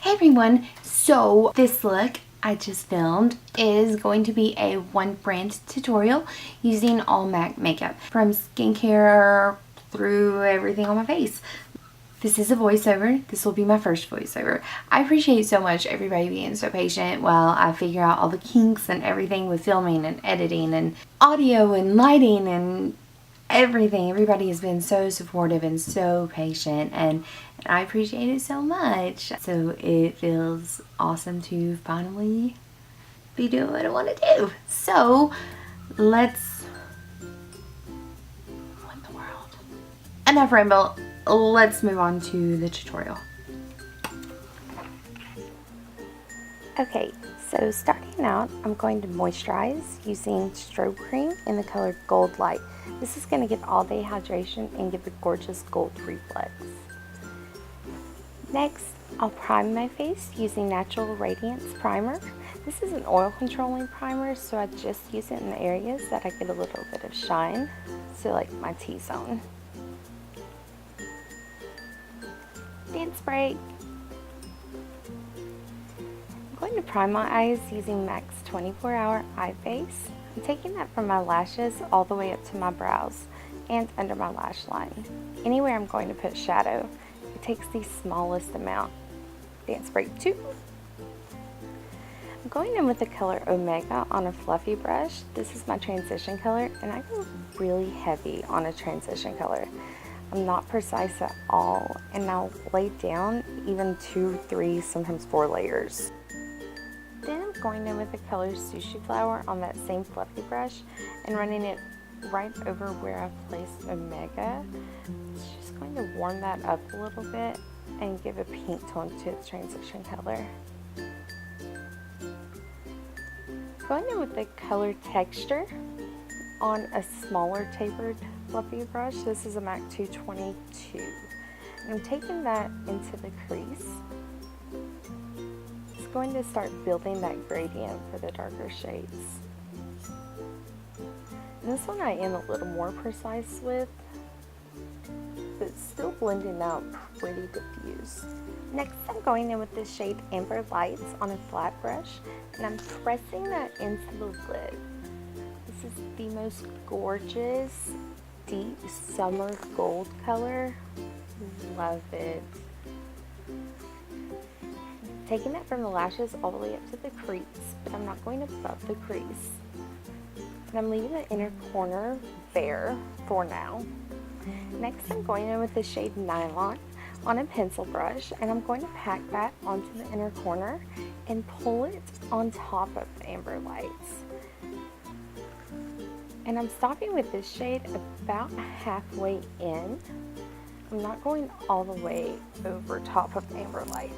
Hey everyone, so this look I just filmed is going to be a one brand tutorial using all MAC makeup from skincare through everything on my face. This is a voiceover. This will be my first voiceover. I appreciate so much everybody being so patient while I figure out all the kinks and everything with filming and editing and audio and lighting and everything. Everybody has been so supportive and so patient, and I appreciate it so much. So it feels awesome to finally be doing what I want to do. So let's, what in the world? Enough ramble. Let's move on to the tutorial. Okay, so starting out, I'm going to moisturize using Strobe cream in the color Goldlite. This is going to give all day hydration and give a gorgeous gold reflex. Next, I'll prime my face using Natural Radiance primer. This is an oil controlling primer, so I just use it in the areas that I get a little bit of shine, so like my T-zone. Dance break. I'm going to prime my eyes using MAC's 24-hour eye base. I'm taking that from my lashes all the way up to my brows and under my lash line. Anywhere I'm going to put shadow, it takes the smallest amount. Dance break 2. I'm going in with the color Omega on a fluffy brush. This is my transition color, and I go really heavy on a transition color. I'm not precise at all, and I'll lay down even 2, 3, sometimes 4 layers. Then I'm going in with the color Sushi Flower on that same fluffy brush and running it right over where I've placed Omega. It's just going to warm that up a little bit and give a pink tone to its transition color. Going in with the color Texture on a smaller tapered fluffy brush. This is a MAC 222. And I'm taking that into the crease. Going to start building that gradient for the darker shades. And this one I am a little more precise with, but still blending out pretty diffuse. Next, I'm going in with the shade Amber Lights on a flat brush, and I'm pressing that into the lid. This is the most gorgeous, deep summer gold color. Love it. Taking that from the lashes all the way up to the crease, but I'm not going above the crease. And I'm leaving the inner corner bare for now. Next, I'm going in with the shade Nylon on a pencil brush, and I'm going to pack that onto the inner corner and pull it on top of the Amber Lights. And I'm stopping with this shade about halfway in. I'm not going all the way over top of Amber Lights.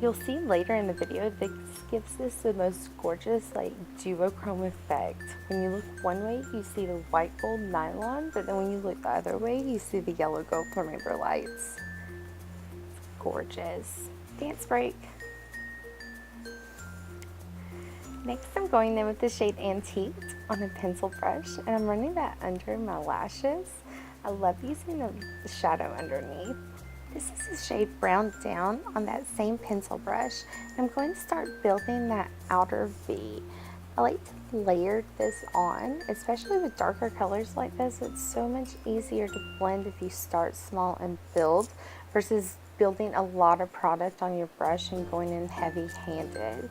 You'll see later in the video, this gives this the most gorgeous like duochrome effect. When you look one way, you see the white gold Nylon, but then when you look the other way, you see the yellow gold from Amber Lights. It's gorgeous. Dance break. Next, I'm going in with the shade Antiqued on a pencil brush, and I'm running that under my lashes. I love using the shadow underneath. This is the shade Brown Down on that same pencil brush. I'm going to start building that outer V. I like to layer this on, especially with darker colors like this. It's so much easier to blend if you start small and build versus building a lot of product on your brush and going in heavy-handed.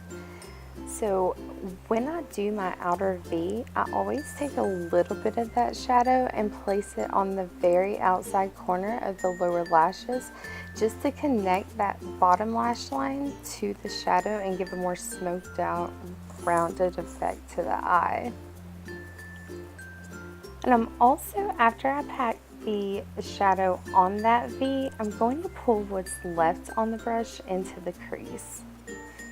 So when I do my outer V, I always take a little bit of that shadow and place it on the very outside corner of the lower lashes just to connect that bottom lash line to the shadow and give a more smoked out, rounded effect to the eye. And I'm also, after I pack the shadow on that V, I'm going to pull what's left on the brush into the crease.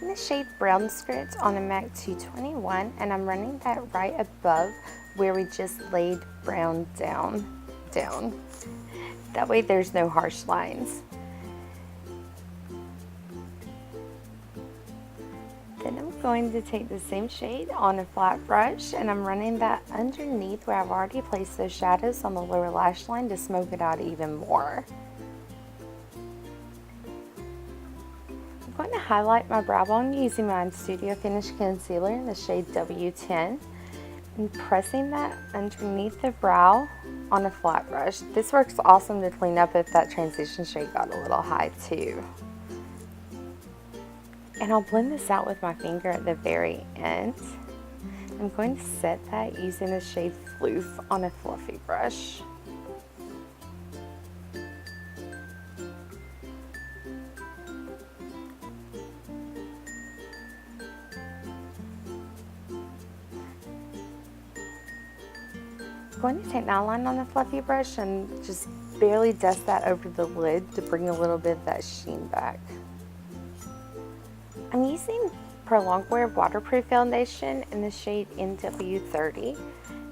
In the shade Brown Script on a MAC 221, and I'm running that right above where we just laid Brown down. That way there's no harsh lines. Then I'm going to take the same shade on a flat brush, and I'm running that underneath where I've already placed those shadows on the lower lash line to smoke it out even more. I'm going to highlight my brow bone using my Studio Finish Concealer in the shade W10 and pressing that underneath the brow on a flat brush. This works awesome to clean up if that transition shade got a little high too. And I'll blend this out with my finger at the very end. I'm going to set that using the shade Phloof on a fluffy brush. I'm going to take Nylon on the fluffy brush and just barely dust that over the lid to bring a little bit of that sheen back. I'm using ProlongWear Waterproof Foundation in the shade NW30,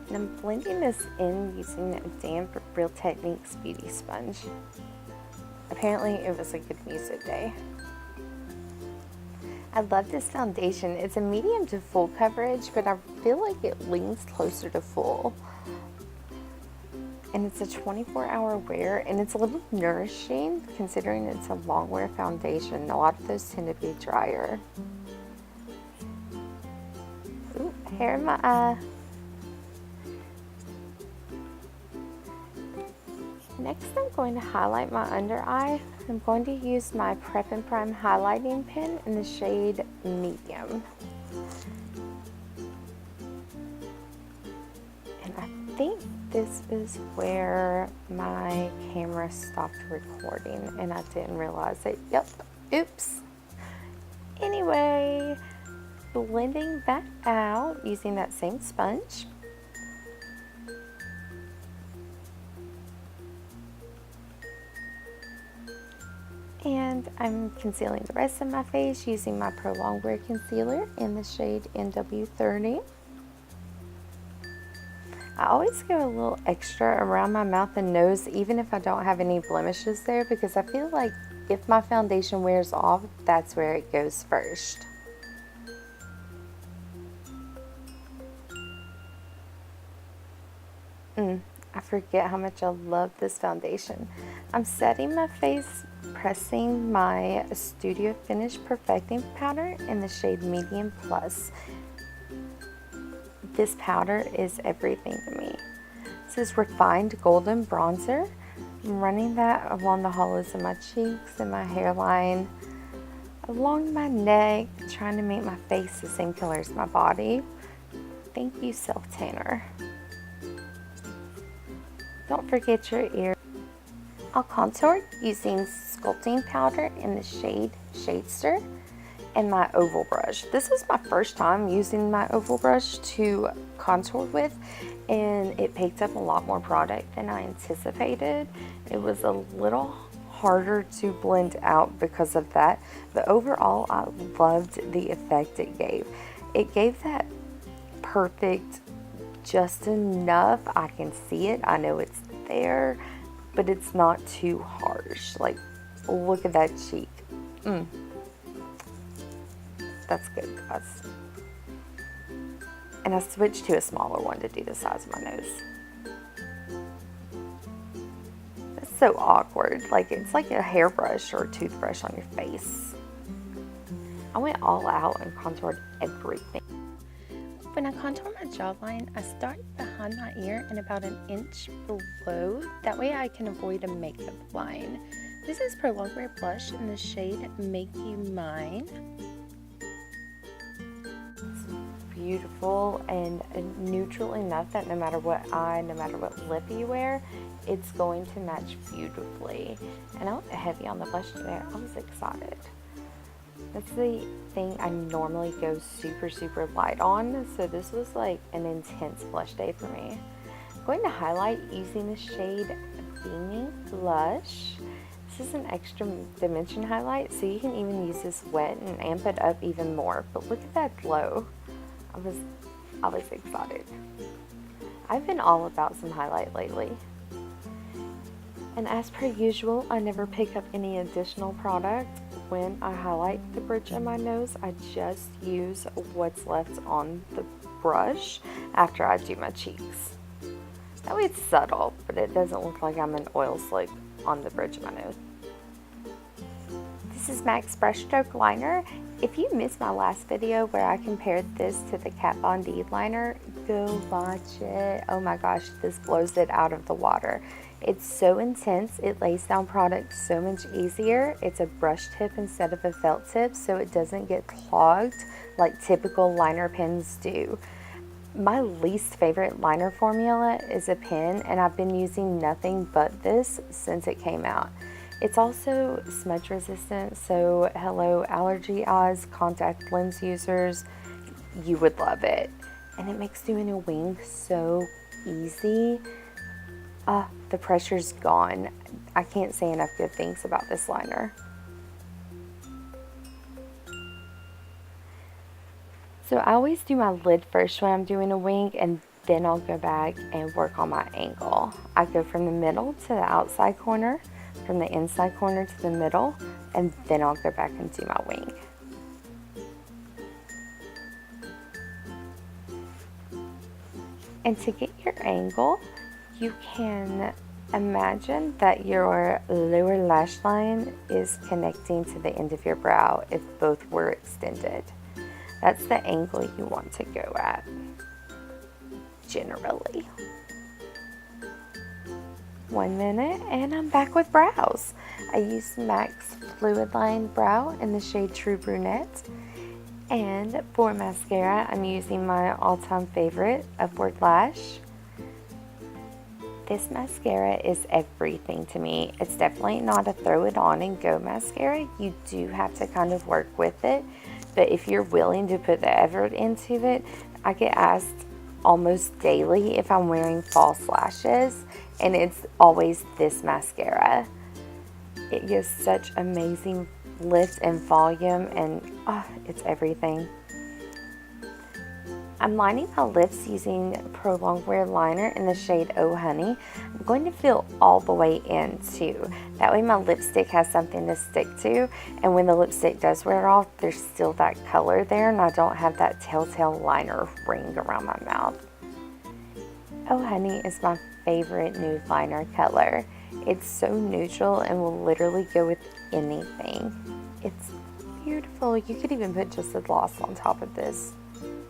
and I'm blending this in using a damp Real Techniques beauty sponge. Apparently it was a good music day. I love this foundation. It's a medium to full coverage, but I feel like it leans closer to full. And it's a 24-hour wear, and it's a little nourishing considering it's a long wear foundation. A lot of those tend to be drier. Ooh, hair in my eye. Next, I'm going to highlight my under eye. I'm going to use my Prep and Prime highlighting pen in the shade Medium. And I think this is where my camera stopped recording and I didn't realize it. Yep, oops. Anyway, blending that out using that same sponge. And I'm concealing the rest of my face using my ProlongWear concealer in the shade NW30. I always go a little extra around my mouth and nose even if I don't have any blemishes there, because I feel like if my foundation wears off, that's where it goes first. I forget how much I love this foundation. I'm setting my face pressing my Studio Finish Perfecting Powder in the shade Medium Plus. This powder is everything to me. This is refined golden bronzer. I'm running that along the hollows of my cheeks and my hairline, along my neck, trying to make my face the same color as my body. Thank you, self-tanner. Don't forget your ear. I'll contour using Sculpting powder in the shade Shadester and my oval brush. This was my first time using my oval brush to contour with, and it picked up a lot more product than I anticipated. It was a little harder to blend out because of that, but overall I loved the effect it gave. It gave that perfect, just enough. I can see it, I know it's there, but it's not too harsh. Like, look at that cheek. That's good, guys. And I switched to a smaller one to do the size of my nose. That's so awkward. Like, it's like a hairbrush or a toothbrush on your face. I went all out and contoured everything. When I contour my jawline, I start behind my ear and about an inch below. That way I can avoid a makeup line. This is ProlongWear Blush in the shade Make You Mine. It's beautiful and neutral enough that no matter what eye, no matter what lip you wear, it's going to match beautifully. And I went heavy on the blush today. I was excited. That's the thing I normally go super light on, so this was like an intense blush day for me. I'm going to highlight using the shade Beaming Blush. This is an extra dimension highlight, so you can even use this wet and amp it up even more. But look at that glow. I was excited. I've been all about some highlight lately. And as per usual, I never pick up any additional product. When I highlight the bridge of my nose, I just use what's left on the brush after I do my cheeks. That way it's subtle, but it doesn't look like I'm an oil slick on the bridge of my nose. This is MAC's Brushstroke liner. If you missed my last video where I compared this to the Kat Von D liner, go watch it. Oh my gosh, this blows it out of the water. It's so intense, it lays down product so much easier. It's a brush tip instead of a felt tip, so it doesn't get clogged like typical liner pens do. My least favorite liner formula is a pen, and I've been using nothing but this since it came out. It's also smudge resistant, so hello allergy eyes, contact lens users, you would love it. And it makes doing a wing so easy. The pressure's gone. I can't say enough good things about this liner. So I always do my lid first when I'm doing a wing, and then I'll go back and work on my angle. I go from the middle to the outside corner, from the inside corner to the middle, and then I'll go back and do my wing. And to get your angle, you can imagine that your lower lash line is connecting to the end of your brow if both were extended. That's the angle you want to go at, generally. 1 minute, and I'm back with brows. I used MAC's Fluidline brow in the shade True Brunette. And for mascara, I'm using my all-time favorite, Upward Lash. This mascara is everything to me. It's definitely not a throw it on and go mascara. You do have to kind of work with it. But if you're willing to put the effort into it, I get asked almost daily if I'm wearing false lashes, and it's always this mascara. It gives such amazing lift and volume, and it's everything. I'm lining my lips using ProlongWear liner in the shade Oh Honey. I'm going to fill all the way in too. That way my lipstick has something to stick to, and when the lipstick does wear off, there's still that color there, and I don't have that telltale liner ring around my mouth. Oh Honey is my favorite nude liner color. It's so neutral and will literally go with anything. It's beautiful. You could even put just a gloss on top of this.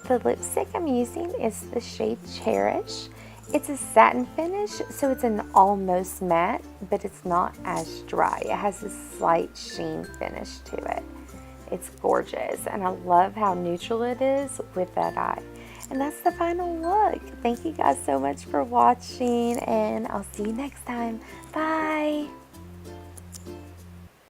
The lipstick I'm using is the shade Cherish. It's a satin finish, so it's an almost matte, but it's not as dry. It has a slight sheen finish to it. It's gorgeous, and I love how neutral it is with that eye. And that's the final look. Thank you guys so much for watching, and I'll see you next time. Bye!